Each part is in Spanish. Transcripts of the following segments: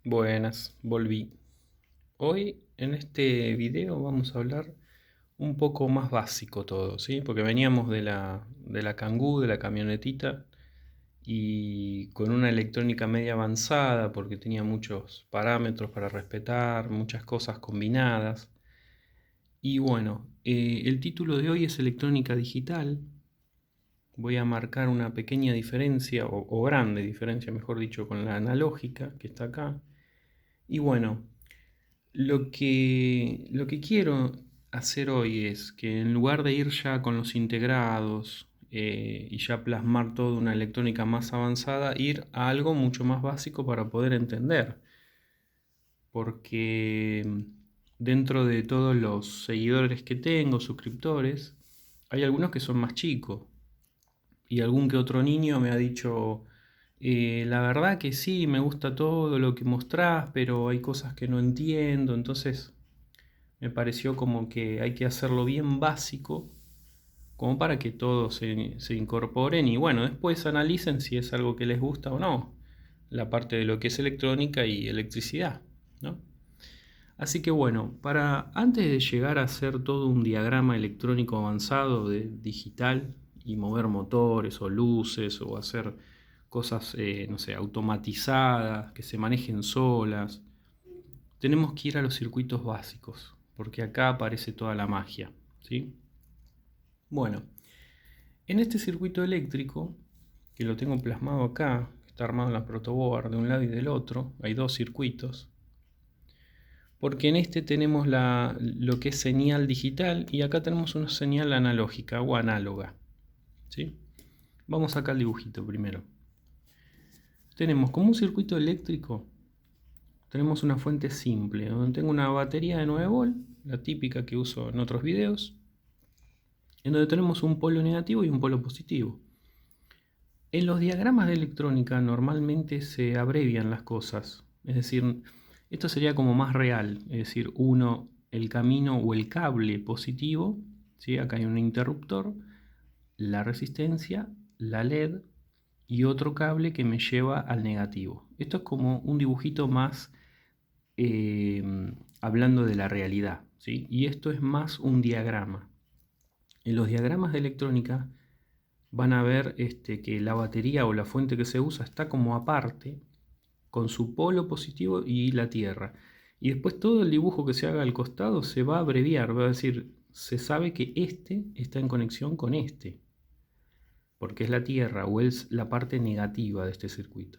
Buenas, volví. Hoy en este video vamos a hablar un poco más básico todo, ¿sí? Porque veníamos de la Kangoo, de la camionetita, y con una electrónica media avanzada, porque tenía muchos parámetros para respetar, muchas cosas combinadas. Y bueno, el título de hoy es electrónica digital. Voy a marcar una pequeña diferencia, o grande diferencia, mejor dicho, con la analógica que está acá. Y bueno, lo que quiero hacer hoy es que en lugar de ir ya con los integrados y ya plasmar toda una electrónica más avanzada, ir a algo mucho más básico para poder entender. Porque dentro de todos los seguidores que tengo, suscriptores, hay algunos que son más chicos. Y algún que otro niño me ha dicho, la verdad que sí, me gusta todo lo que mostrás, pero hay cosas que no entiendo. Entonces me pareció como que hay que hacerlo bien básico, como para que todos se incorporen y bueno, después analicen si es algo que les gusta o no, la parte de lo que es electrónica y electricidad, ¿no? Así que bueno, para antes de llegar a hacer todo un diagrama electrónico avanzado de digital y mover motores o luces o hacer cosas, no sé, automatizadas, que se manejen solas, tenemos que ir a los circuitos básicos, porque acá aparece toda la magia, ¿sí? Bueno, en este circuito eléctrico, que lo tengo plasmado acá, está armado en la protoboard de un lado y del otro, hay dos circuitos, porque en este tenemos lo que es señal digital y acá tenemos una señal analógica o análoga, ¿sí? Vamos acá al dibujito primero. Tenemos como un circuito eléctrico, tenemos una fuente simple, donde tengo una batería de 9 volt, la típica que uso en otros videos, en donde tenemos un polo negativo y un polo positivo. En los diagramas de electrónica normalmente se abrevian las cosas, es decir, esto sería como más real, es decir, uno, el camino o el cable positivo, ¿sí? Acá hay un interruptor, la resistencia, la LED y otro cable que me lleva al negativo. Esto es como un dibujito más eh, hablando de la realidad, ¿sí? Y esto es más un diagrama. En los diagramas de electrónica van a ver que la batería o la fuente que se usa está como aparte, con su polo positivo y la Tierra. Y después todo el dibujo que se haga al costado se va a abreviar, va a decir, se sabe que este está en conexión con este, porque es la Tierra o es la parte negativa de este circuito.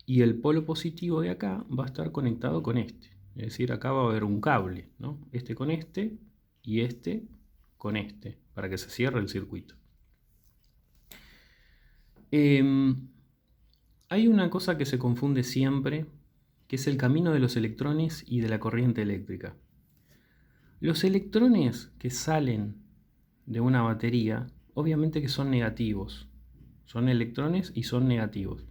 Y el polo positivo de acá va a estar conectado con este. Es decir, acá va a haber un cable, ¿no? Este con este y este con este, para que se cierre el circuito. Hay una cosa que se confunde siempre, que es el camino de los electrones y de la corriente eléctrica. Los electrones que salen de una batería, obviamente que son negativos. Son electrones y son negativos.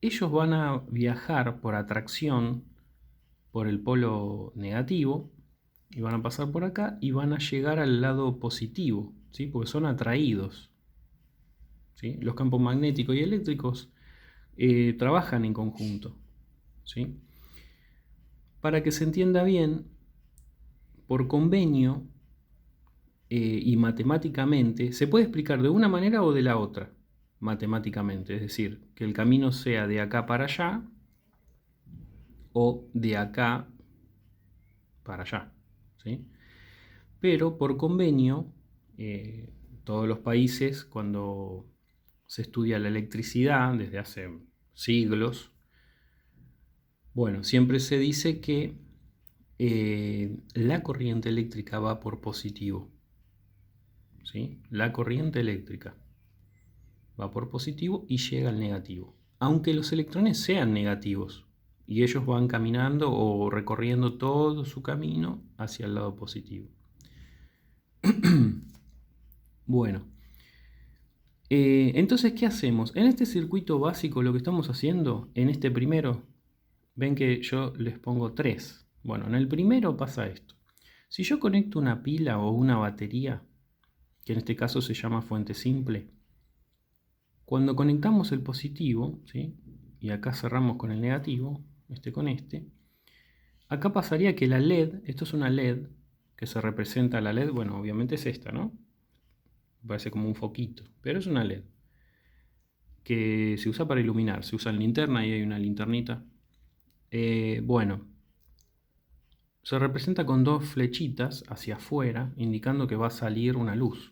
Ellos van a viajar por atracción por el polo negativo y van a pasar por acá y van a llegar al lado positivo, ¿sí? Porque son atraídos, ¿sí? Los campos magnéticos y eléctricos trabajan en conjunto, ¿sí? Para que se entienda bien, por convenio y matemáticamente, se puede explicar de una manera o de la otra, matemáticamente, es decir, que el camino sea de acá para allá o de acá para allá, ¿sí? Pero por convenio, todos los países, cuando se estudia la electricidad desde hace siglos, bueno, siempre se dice que la corriente eléctrica va por positivo, ¿sí? La corriente eléctrica va por positivo y llega al negativo. Aunque los electrones sean negativos y ellos van caminando o recorriendo todo su camino hacia el lado positivo. Bueno, entonces, ¿qué hacemos? En este circuito básico lo que estamos haciendo, en este primero, ven que yo les pongo 3. Bueno, en el primero pasa esto. Si yo conecto una pila o una batería, que en este caso se llama fuente simple, cuando conectamos el positivo, ¿sí? Y acá cerramos con el negativo, con este. Acá pasaría que la LED, esto es una LED, que se representa la LED, bueno, obviamente es esta, ¿no? Parece como un foquito, pero es una LED que se usa para iluminar, se usa en linterna y hay una linternita. Bueno, se representa con dos flechitas hacia afuera, indicando que va a salir una luz.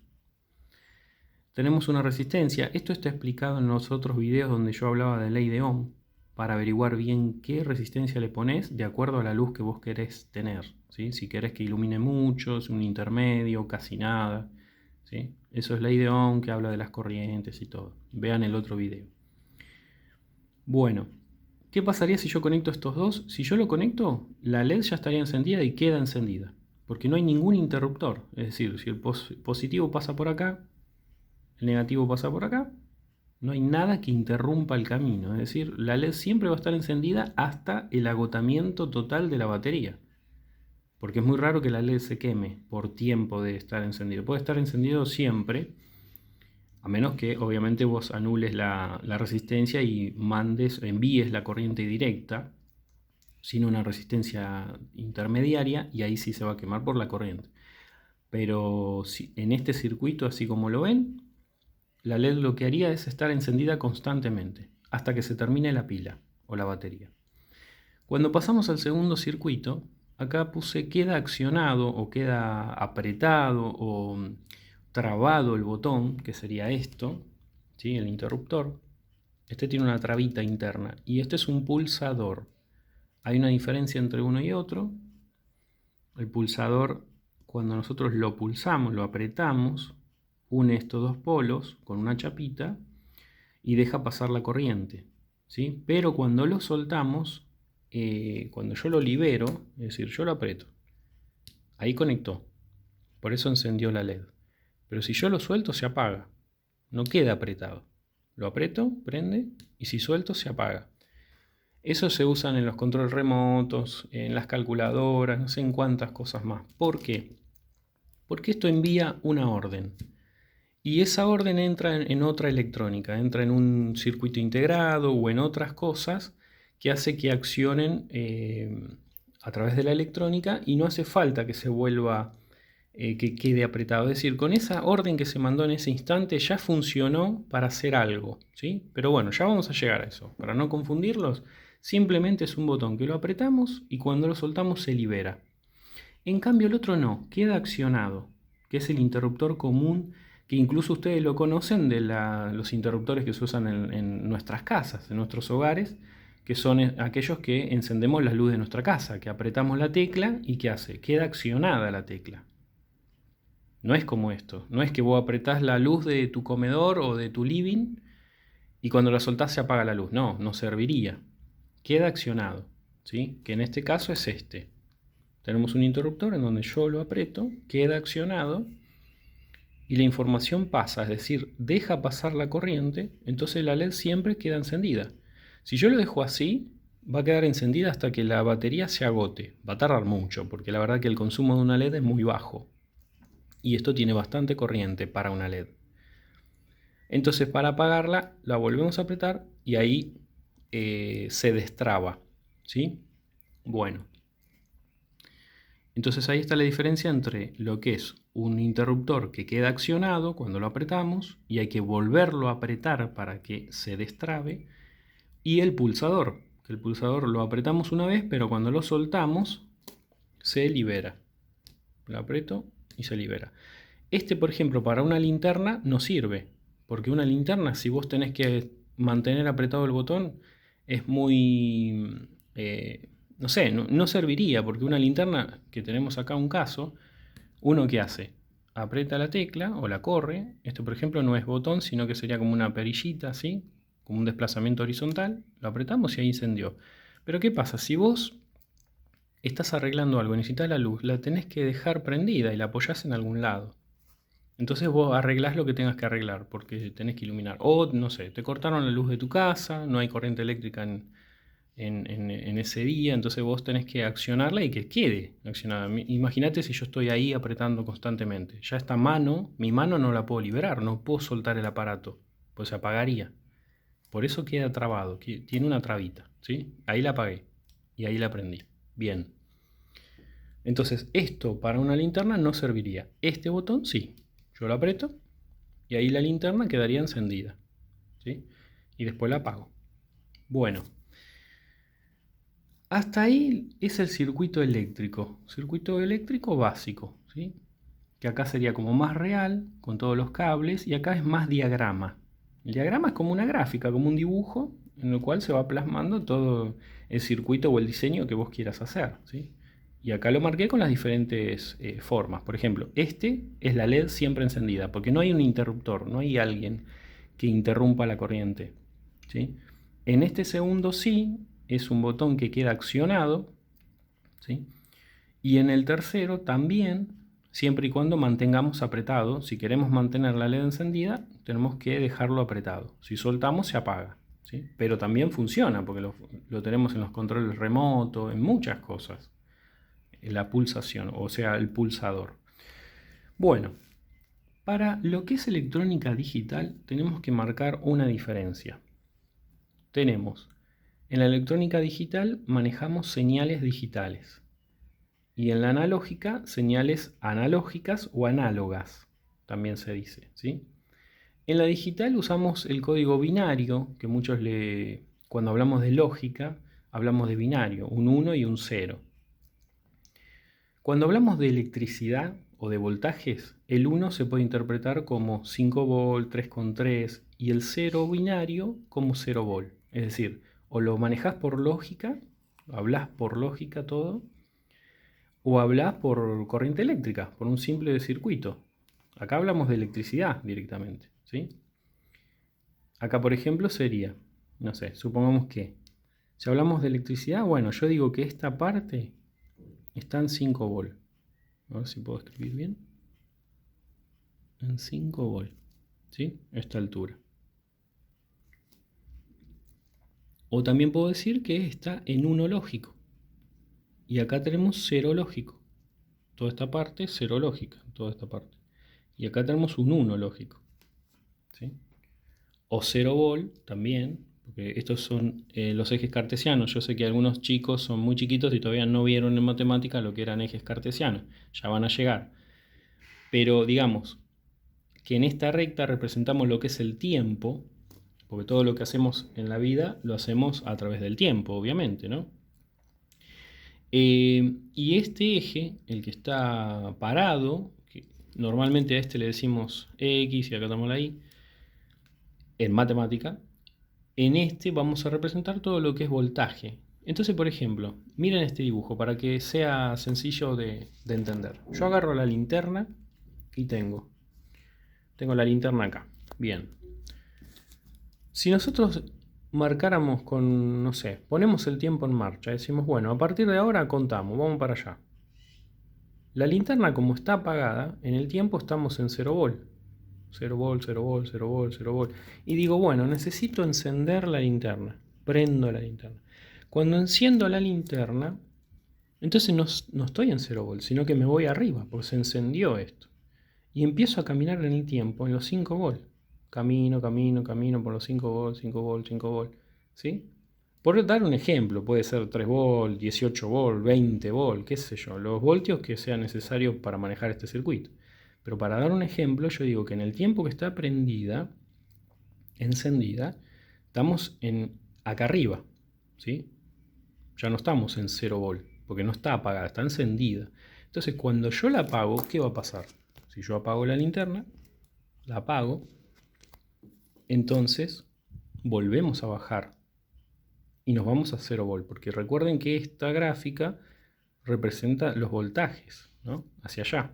Tenemos una resistencia, esto está explicado en los otros videos donde yo hablaba de ley de Ohm, para averiguar bien qué resistencia le pones de acuerdo a la luz que vos querés tener, ¿sí? Si querés que ilumine mucho, un intermedio, casi nada, ¿sí? Eso es ley de Ohm, que habla de las corrientes y todo. Vean el otro video. Bueno, ¿qué pasaría si yo conecto estos dos? Si yo lo conecto, la LED ya estaría encendida y queda encendida, porque no hay ningún interruptor. Es decir, si el positivo pasa por acá, el negativo pasa por acá, no hay nada que interrumpa el camino. Es decir, la LED siempre va a estar encendida hasta el agotamiento total de la batería. Porque es muy raro que la LED se queme por tiempo de estar encendido. Puede estar encendido siempre, a menos que obviamente vos anules la resistencia y envíes la corriente directa, sin una resistencia intermediaria, y ahí sí se va a quemar por la corriente. Pero en este circuito, así como lo ven, la LED lo que haría es estar encendida constantemente, hasta que se termine la pila o la batería. Cuando pasamos al segundo circuito, acá puse queda accionado o queda apretado o trabado el botón, que sería esto, ¿sí? El interruptor. Este tiene una trabita interna y este es un pulsador. Hay una diferencia entre uno y otro. El pulsador, cuando nosotros lo pulsamos, lo apretamos, une estos dos polos con una chapita y deja pasar la corriente, ¿sí? Pero cuando lo soltamos, cuando yo lo libero, es decir, yo lo aprieto, ahí conectó, por eso encendió la LED. Pero si yo lo suelto, se apaga, no queda apretado. Lo aprieto, prende, y si suelto, se apaga. Eso se usan en los controles remotos, en las calculadoras, no sé en cuántas cosas más. ¿Por qué? Porque esto envía una orden. Y esa orden entra en otra electrónica, entra en un circuito integrado o en otras cosas que hace que accionen a través de la electrónica y no hace falta que se vuelva, que quede apretado. Es decir, con esa orden que se mandó en ese instante ya funcionó para hacer algo, ¿sí? Pero bueno, ya vamos a llegar a eso. Para no confundirlos, simplemente es un botón que lo apretamos y cuando lo soltamos se libera. En cambio el otro no, queda accionado, que es el interruptor común, que incluso ustedes lo conocen de los interruptores que se usan en nuestras casas, en nuestros hogares, que son aquellos que encendemos la luz de nuestra casa, que apretamos la tecla y ¿qué hace? Queda accionada la tecla. No es como esto, no es que vos apretás la luz de tu comedor o de tu living y cuando la soltás se apaga la luz. No, no serviría. Queda accionado, ¿sí? Que en este caso es este. Tenemos un interruptor en donde yo lo aprieto, queda accionado y la información pasa, es decir, deja pasar la corriente, entonces la LED siempre queda encendida. Si yo lo dejo así, va a quedar encendida hasta que la batería se agote. Va a tardar mucho, porque la verdad que el consumo de una LED es muy bajo. Y esto tiene bastante corriente para una LED. Entonces para apagarla, la volvemos a apretar y ahí se destraba, ¿sí? Bueno. Entonces ahí está la diferencia entre lo que es un interruptor que queda accionado cuando lo apretamos y hay que volverlo a apretar para que se destrabe, y el pulsador, que el pulsador lo apretamos una vez pero cuando lo soltamos se libera. Lo aprieto y se libera. Este, por ejemplo, para una linterna no sirve, porque una linterna, si vos tenés que mantener apretado el botón, es muy... no sé, no serviría, porque una linterna, que tenemos acá un caso, uno que hace, aprieta la tecla o la corre, esto por ejemplo no es botón, sino que sería como una perillita, así, como un desplazamiento horizontal, lo apretamos y ahí encendió. Pero ¿qué pasa? Si vos estás arreglando algo, necesitas la luz, la tenés que dejar prendida y la apoyás en algún lado. Entonces vos arreglás lo que tengas que arreglar, porque tenés que iluminar. O, no sé, te cortaron la luz de tu casa, no hay corriente eléctrica en ese día, entonces vos tenés que accionarla y que quede accionada. Imagínate si yo estoy ahí apretando constantemente. Ya esta mano, mi mano no la puedo liberar, no puedo soltar el aparato, pues se apagaría. Por eso queda trabado, tiene una trabita, ¿sí? Ahí la apagué. Y ahí la prendí. Bien. Entonces, esto para una linterna no serviría. Este botón sí. Yo lo aprieto y ahí la linterna quedaría encendida. ¿Sí? Y después la apago. Bueno. Hasta ahí es el circuito eléctrico. Circuito eléctrico básico. ¿Sí? Que acá sería como más real, con todos los cables, y acá es más diagrama. El diagrama es como una gráfica, como un dibujo, en el cual se va plasmando todo el circuito o el diseño que vos quieras hacer. ¿Sí? Y acá lo marqué con las diferentes formas. Por ejemplo, este es la LED siempre encendida, porque no hay un interruptor, no hay alguien que interrumpa la corriente. ¿Sí? En este segundo sí, es un botón que queda accionado. ¿Sí? Y en el tercero también, siempre y cuando mantengamos apretado. Si queremos mantener la LED encendida, tenemos que dejarlo apretado. Si soltamos, se apaga. ¿Sí? Pero también funciona, porque lo tenemos en los controles remotos, en muchas cosas. La pulsación, o sea, el pulsador. Bueno, para lo que es electrónica digital, tenemos que marcar una diferencia. Tenemos, en la electrónica digital manejamos señales digitales. Y en la analógica, señales analógicas o análogas, también se dice, ¿sí? En la digital usamos el código binario, que cuando hablamos de lógica, hablamos de binario, un 1 y un 0. Cuando hablamos de electricidad o de voltajes, el 1 se puede interpretar como 5 volt, 3,3 y el 0 binario como 0 volt. Es decir, o lo manejás por lógica, hablás por lógica todo, o hablas por corriente eléctrica, por un simple circuito. Acá hablamos de electricidad directamente, ¿sí? Acá, por ejemplo, sería, no sé, supongamos que, si hablamos de electricidad, bueno, yo digo que esta parte está en 5 volt. A ver si puedo escribir bien. En 5 volt, ¿sí? Esta altura. O también puedo decir que está en 1 lógico. Y acá tenemos 0 lógico. Toda esta parte, 0 lógica, toda esta parte. Y acá tenemos un 1 lógico, ¿sí? O 0 volt también, porque estos son los ejes cartesianos. Yo sé que algunos chicos son muy chiquitos y todavía no vieron en matemática lo que eran ejes cartesianos. Ya van a llegar. Pero digamos que en esta recta representamos lo que es el tiempo, porque todo lo que hacemos en la vida lo hacemos a través del tiempo, obviamente, ¿no? Y este eje, el que está parado, que normalmente a este le decimos X y acá tenemos la Y, en matemática, en este vamos a representar todo lo que es voltaje. Entonces, por ejemplo, miren este dibujo para que sea sencillo de entender. Yo agarro la linterna y tengo la linterna acá. Bien. Si nosotros marcáramos con, no sé, ponemos el tiempo en marcha, decimos, bueno, a partir de ahora contamos, vamos para allá. La linterna, como está apagada, en el tiempo estamos en 0 volt. 0 volt, 0 volt, 0 volt, 0 volt. Y digo, bueno, necesito encender la linterna. Prendo la linterna. Cuando enciendo la linterna, entonces no estoy en 0 volt, sino que me voy arriba, porque se encendió esto. Y empiezo a caminar en el tiempo, en los 5 volt. Camino, camino, camino por los 5 volt, 5 volt, 5 volt. ¿Sí? Por dar un ejemplo, puede ser 3 volt, 18 volt, 20 volt, qué sé yo, los voltios que sean necesarios para manejar este circuito. Pero para dar un ejemplo, yo digo que en el tiempo que está prendida, encendida, estamos acá arriba, ¿sí? Ya no estamos en 0 volt, porque no está apagada, está encendida. Entonces, cuando yo la apago, ¿qué va a pasar? Si yo apago la linterna, la apago, entonces volvemos a bajar y nos vamos a 0 volt, porque recuerden que esta gráfica representa los voltajes, ¿no? Hacia allá.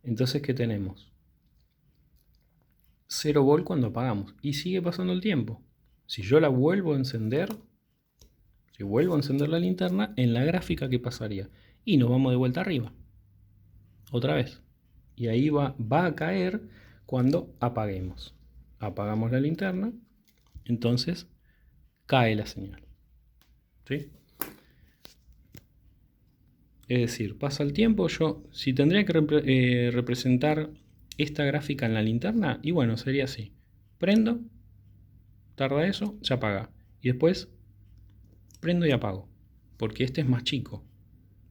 Entonces, ¿qué tenemos? 0 volt cuando apagamos y sigue pasando el tiempo. Si yo la vuelvo a encender, si vuelvo a encender la linterna, en la gráfica, ¿qué pasaría? Y nos vamos de vuelta arriba, otra vez. Y ahí va a caer cuando apaguemos. Apagamos la linterna, entonces cae la señal, ¿sí? Es decir, pasa el tiempo, si tendría que representar esta gráfica en la linterna, y bueno, sería así. Prendo, tarda eso, se apaga. Y después prendo y apago. porque este es más chico.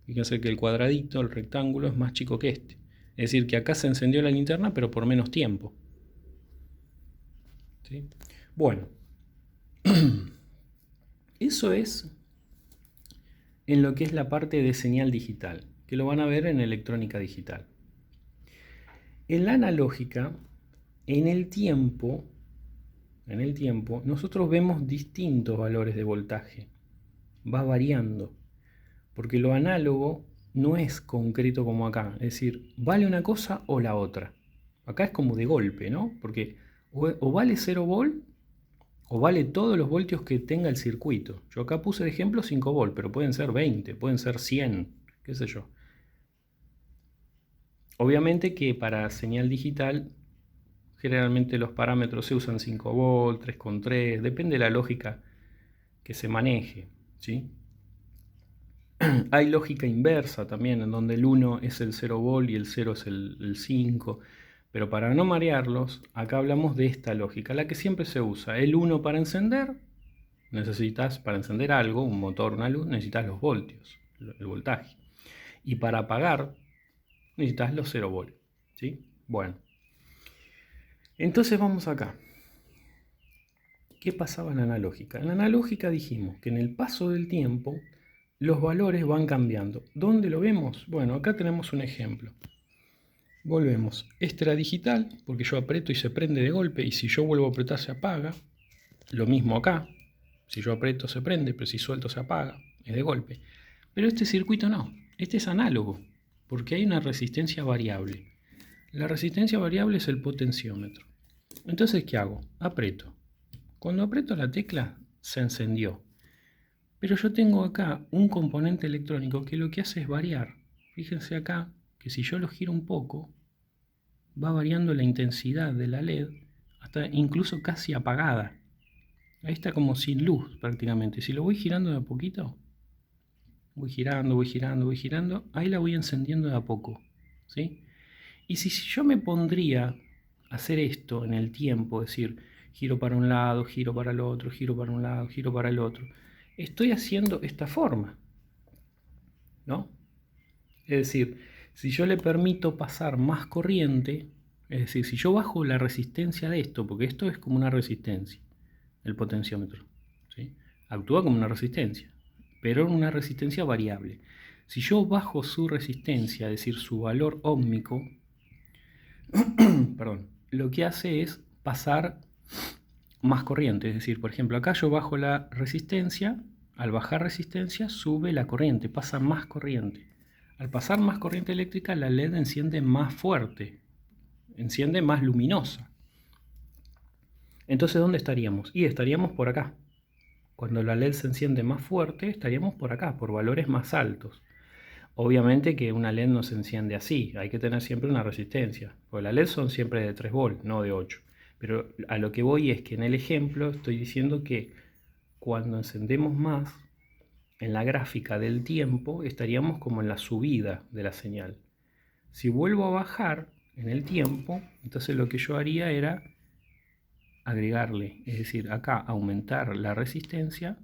Fíjense que el cuadradito, el rectángulo, es más chico que este. Es decir, que acá se encendió la linterna, pero por menos tiempo. ¿Sí? Bueno, eso es en lo que es la parte de señal digital, que lo van a ver en electrónica digital. En la analógica, en el tiempo, nosotros vemos distintos valores de voltaje. Va variando, porque lo análogo no es concreto como acá, es decir, vale una cosa o la otra. Acá es como de golpe, ¿no? Porque o vale 0 volt o vale todos los voltios que tenga el circuito. Yo acá puse de ejemplo 5 volt, pero pueden ser 20, pueden ser 100, qué sé yo. Obviamente que para señal digital generalmente los parámetros se usan 5 volt, 3,3, depende de la lógica que se maneje, ¿sí? Hay lógica inversa también, en donde el 1 es el 0 volt y el 0 es el 5. Pero para no marearlos, acá hablamos de esta lógica, la que siempre se usa. El 1 para encender, necesitas para encender algo, un motor, una luz, necesitas los voltios, el voltaje. Y para apagar, necesitas los 0 volt, ¿sí? Bueno, entonces vamos acá. ¿Qué pasaba en la analógica? En la analógica dijimos que en el paso del tiempo los valores van cambiando. ¿Dónde lo vemos? Bueno, acá tenemos un ejemplo. Volvemos. Este era digital, porque yo aprieto y se prende de golpe, y si yo vuelvo a apretar se apaga. Lo mismo acá. Si yo aprieto se prende, pero si suelto se apaga. Es de golpe. Pero este circuito no. Este es análogo, porque hay una resistencia variable. La resistencia variable es el potenciómetro. Entonces, ¿qué hago? Aprieto. Cuando aprieto la tecla, se encendió. Pero yo tengo acá un componente electrónico que lo que hace es variar. Fíjense acá que si yo lo giro un poco, va variando la intensidad de la LED hasta incluso casi apagada. Ahí está como sin luz prácticamente. Si lo voy girando de a poquito, voy girando, ahí la voy encendiendo de a poco, ¿sí? Y si yo me pondría a hacer esto en el tiempo, es decir, giro para un lado, giro para el otro, giro para un lado, giro para el otro, estoy haciendo esta forma, ¿no? Es decir, si yo le permito pasar más corriente, es decir, si yo bajo la resistencia de esto, porque esto es como una resistencia, el potenciómetro, ¿sí? Actúa como una resistencia, pero en una resistencia variable. Si yo bajo su resistencia, es decir, su valor óhmico, perdón, lo que hace es pasar más corriente. Es decir, por ejemplo, acá yo bajo la resistencia, al bajar resistencia sube la corriente, pasa más corriente. Al pasar más corriente eléctrica, la LED enciende más fuerte, enciende más luminosa. Entonces, ¿dónde estaríamos? Y estaríamos por acá. Cuando la LED se enciende más fuerte, estaríamos por acá, por valores más altos. Obviamente que una LED no se enciende así, hay que tener siempre una resistencia, porque las LED son siempre de 3 volt, no de 8. Pero a lo que voy es que en el ejemplo estoy diciendo que cuando encendemos más, en la gráfica del tiempo estaríamos como en la subida de la señal. Si vuelvo a bajar en el tiempo, entonces lo que yo haría era agregarle, es decir, acá aumentar la resistencia.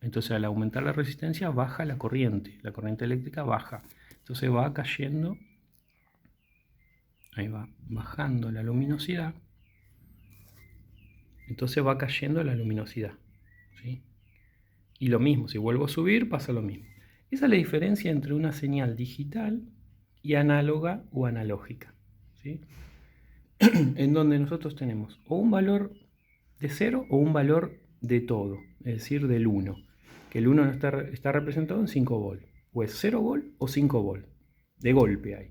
Entonces al aumentar la resistencia baja la corriente eléctrica baja. Entonces va cayendo, ahí va bajando la luminosidad. Entonces va cayendo la luminosidad, ¿sí? Y lo mismo, si vuelvo a subir pasa lo mismo. Esa es la diferencia entre una señal digital y análoga o analógica, ¿sí? En donde nosotros tenemos o un valor de 0 o un valor de todo, es decir, del 1. Que el 1 está representado en 5 volt. O es 0 volt o 5 volt. De golpe hay.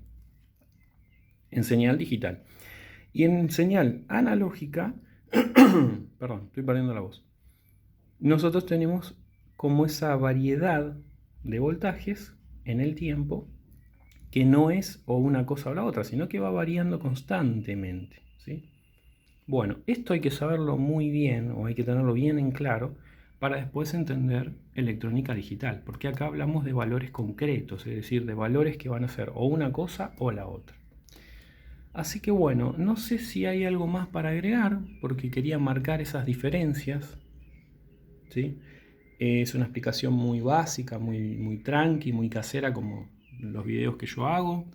En señal digital. Y en señal analógica, perdón, estoy perdiendo la voz. Nosotros tenemos como esa variedad de voltajes en el tiempo que no es o una cosa o la otra, sino que va variando constantemente, ¿sí? Bueno, esto hay que saberlo muy bien o hay que tenerlo bien en claro para después entender electrónica digital, porque acá hablamos de valores concretos, es decir, de valores que van a ser o una cosa o la otra. Así que bueno, no sé si hay algo más para agregar, porque quería marcar esas diferencias, ¿sí? Es una explicación muy básica, muy tranqui, muy casera como los videos que yo hago.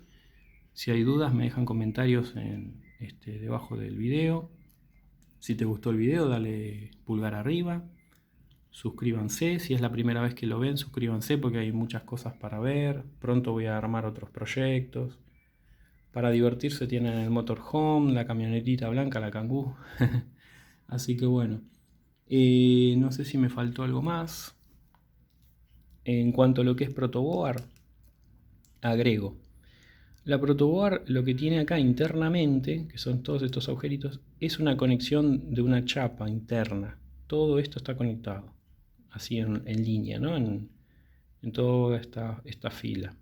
Si hay dudas me dejan comentarios debajo del video. Si te gustó el video dale pulgar arriba. Suscríbanse, si es la primera vez que lo ven, suscríbanse porque hay muchas cosas para ver. Pronto voy a armar otros proyectos. Para divertirse tienen el motorhome, la camionetita blanca, la Kangoo. Así que bueno, no sé si me faltó algo más. En cuanto a lo que es protoboard, agrego. La protoboard lo que tiene acá internamente, que son todos estos agujeritos, es una conexión de una chapa interna. Todo esto está conectado, así en línea, ¿no? En toda esta fila.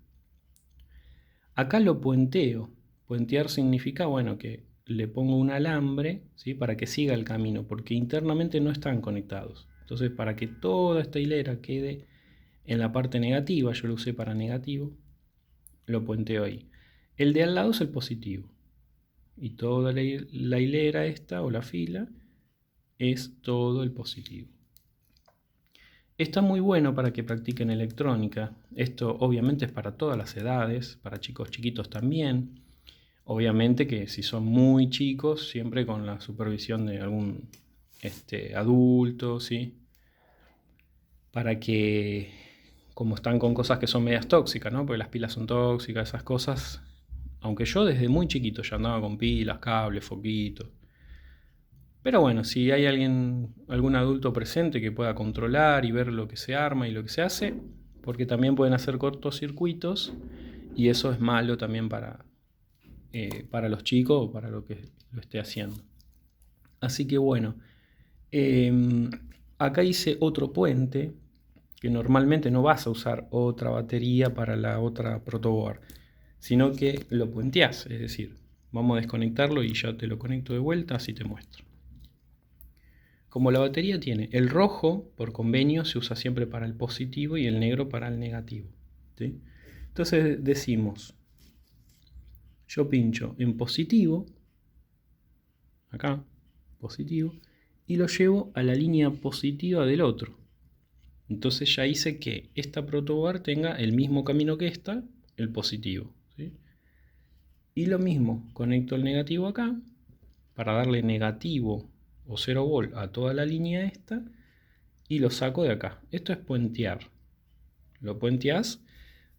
Acá lo puenteo. Puentear significa, bueno, que le pongo un alambre, ¿sí? Para que siga el camino, porque internamente no están conectados. Entonces, para que toda esta hilera quede en la parte negativa, yo lo usé para negativo, lo puenteo ahí. El de al lado es el positivo. Y toda la hilera esta o la fila es todo el positivo. Está muy bueno para que practiquen electrónica. Esto obviamente es para todas las edades, para chicos chiquitos también. Obviamente que si son muy chicos, siempre con la supervisión de algún adulto, ¿sí? Para que, como están con cosas que son medias tóxicas, ¿no? Porque las pilas son tóxicas, esas cosas. Aunque yo desde muy chiquito ya andaba con pilas, cables, foquitos. Pero bueno, si hay algún adulto presente que pueda controlar y ver lo que se arma y lo que se hace, porque también pueden hacer cortocircuitos y eso es malo también para los chicos o para lo que lo esté haciendo. Así que bueno, acá hice otro puente que normalmente no vas a usar otra batería para la otra protoboard, sino que lo puenteás, es decir, vamos a desconectarlo y ya te lo conecto de vuelta, así te muestro. Como la batería tiene el rojo, por convenio, se usa siempre para el positivo y el negro para el negativo, ¿sí? Entonces decimos, yo pincho en positivo, acá, positivo, y lo llevo a la línea positiva del otro. Entonces ya hice que esta protoboard tenga el mismo camino que esta, el positivo, ¿sí? Y lo mismo, conecto el negativo acá, para darle negativo o 0 volt a toda la línea esta, y lo saco de acá. Esto es puentear. Lo puenteás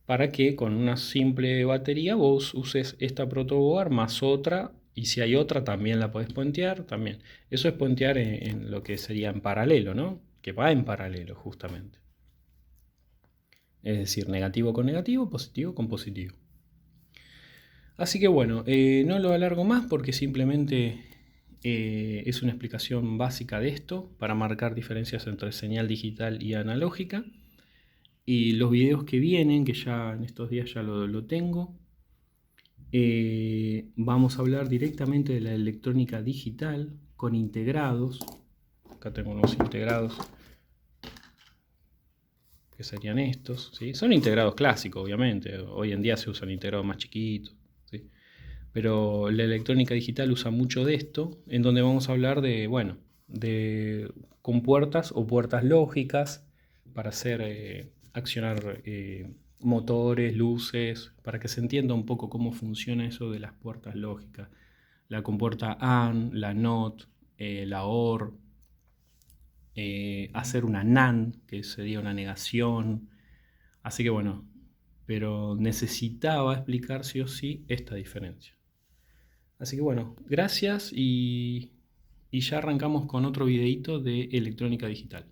para que con una simple batería vos uses esta protoboard más otra, y si hay otra también la podés puentear también. Eso es puentear en lo que sería en paralelo, ¿no? Que va en paralelo justamente. Es decir, negativo con negativo, positivo con positivo. Así que bueno, no lo alargo más porque simplemente es una explicación básica de esto para marcar diferencias entre señal digital y analógica. Y los videos que vienen, que ya en estos días ya lo tengo, vamos a hablar directamente de la electrónica digital con integrados. Acá tengo unos integrados que serían estos, ¿sí? Son integrados clásicos, obviamente. Hoy en día se usan integrados más chiquitos, ¿sí? Pero la electrónica digital usa mucho de esto, en donde vamos a hablar de, bueno, de compuertas o puertas lógicas para hacer accionar motores, luces, para que se entienda un poco cómo funciona eso de las puertas lógicas. La compuerta AND, la NOT, la OR, hacer una NAND, que sería una negación. Así que bueno, pero necesitaba explicar sí o sí esta diferencia. Así que bueno, gracias y ya arrancamos con otro videito de electrónica digital.